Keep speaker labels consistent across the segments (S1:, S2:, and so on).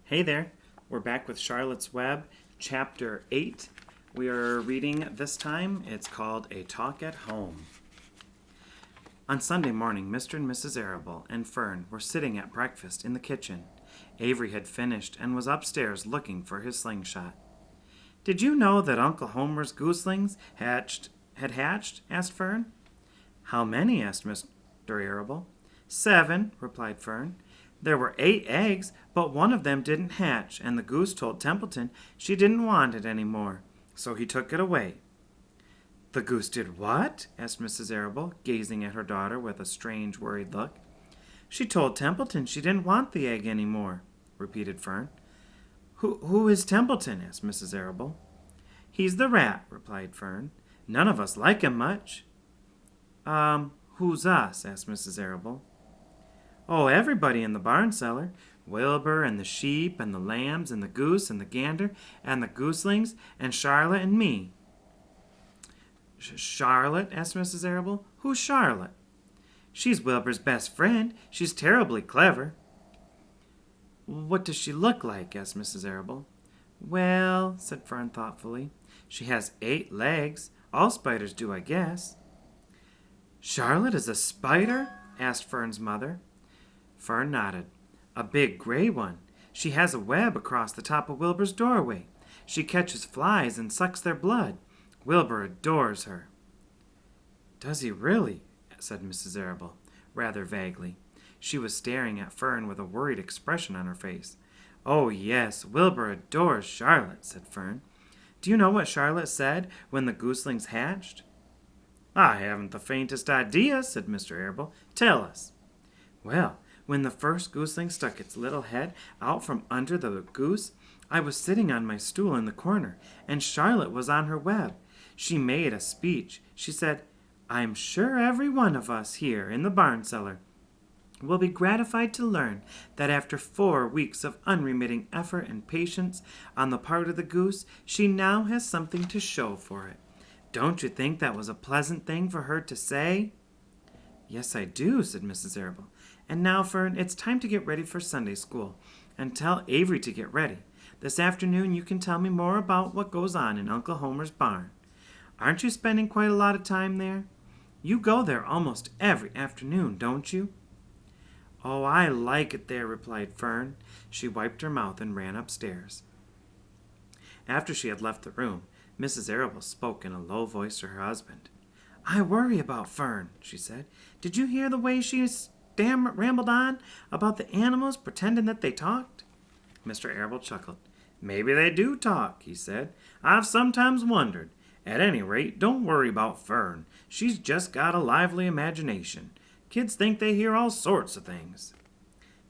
S1: Hey there, we're back with Charlotte's Web, Chapter 8. We are reading this time. It's called A Talk at Home. On Sunday morning, Mr. and Mrs. Arable and Fern were sitting at breakfast in the kitchen. Avery had finished and was upstairs looking for his slingshot. "Did you know that Uncle Homer's gooselings had hatched?" asked Fern. "How many?" asked Mr. Arable. "7," replied Fern. "There were 8 eggs, but one of them didn't hatch, and the goose told Templeton she didn't want it any more, so he took it away." "The goose did what?" asked Mrs. Arable, gazing at her daughter with a strange, worried look. "She told Templeton she didn't want the egg any more," repeated Fern. Who is Templeton?" asked Mrs. Arable. "He's the rat," replied Fern. "None of us like him much." Who's us?" asked Mrs. Arable. "Oh, everybody in the barn cellar. Wilbur and the sheep and the lambs and the goose and the gander and the gooselings and Charlotte and me." "Charlotte?" asked Mrs. Arable. "Who's Charlotte?" "She's Wilbur's best friend. She's terribly clever." "What does she look like?" asked Mrs. Arable. "Well," said Fern thoughtfully, "she has 8 legs. All spiders do, I guess." "Charlotte is a spider?" asked Fern's mother. Fern nodded. "A big gray one. She has a web across the top of Wilbur's doorway. She catches flies and sucks their blood. Wilbur adores her." "Does he really?" said Mrs. Arable, rather vaguely. She was staring at Fern with a worried expression on her face. "Oh, yes, Wilbur adores Charlotte," said Fern. "Do you know what Charlotte said when the gooselings hatched?" "I haven't the faintest idea," said Mr. Arable. "Tell us." "Well, when the first gooseling stuck its little head out from under the goose, I was sitting on my stool in the corner, and Charlotte was on her web. She made a speech. She said, 'I'm sure every one of us here in the barn cellar will be gratified to learn that after 4 weeks of unremitting effort and patience on the part of the goose, she now has something to show for it.' Don't you think that was a pleasant thing for her to say?" "Yes, I do," said Mrs. Arable. "And now, Fern, it's time to get ready for Sunday school, and tell Avery to get ready. This afternoon you can tell me more about what goes on in Uncle Homer's barn. Aren't you spending quite a lot of time there? You go there almost every afternoon, don't you?" "Oh, I like it there," replied Fern. She wiped her mouth and ran upstairs. After she had left the room, Mrs. Arable spoke in a low voice to her husband. "I worry about Fern," she said. "Did you hear the way she rambled on about the animals, pretending that they talked?" Mr. Arable chuckled. "Maybe they do talk," he said. "I've sometimes wondered. At any rate, don't worry about Fern. She's just got a lively imagination. Kids think they hear all sorts of things."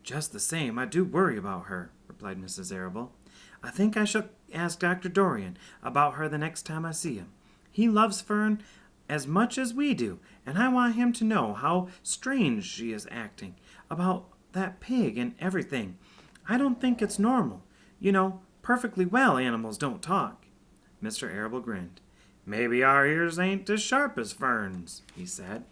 S1: "Just the same, I do worry about her," replied Mrs. Arable. "I think I shall ask Dr. Dorian about her the next time I see him. He loves Fern as much as we do, and I want him to know how strange she is acting about that pig and everything. I don't think it's normal. You know, perfectly well animals don't talk." Mr. Arable grinned. "Maybe our ears ain't as sharp as Fern's," he said.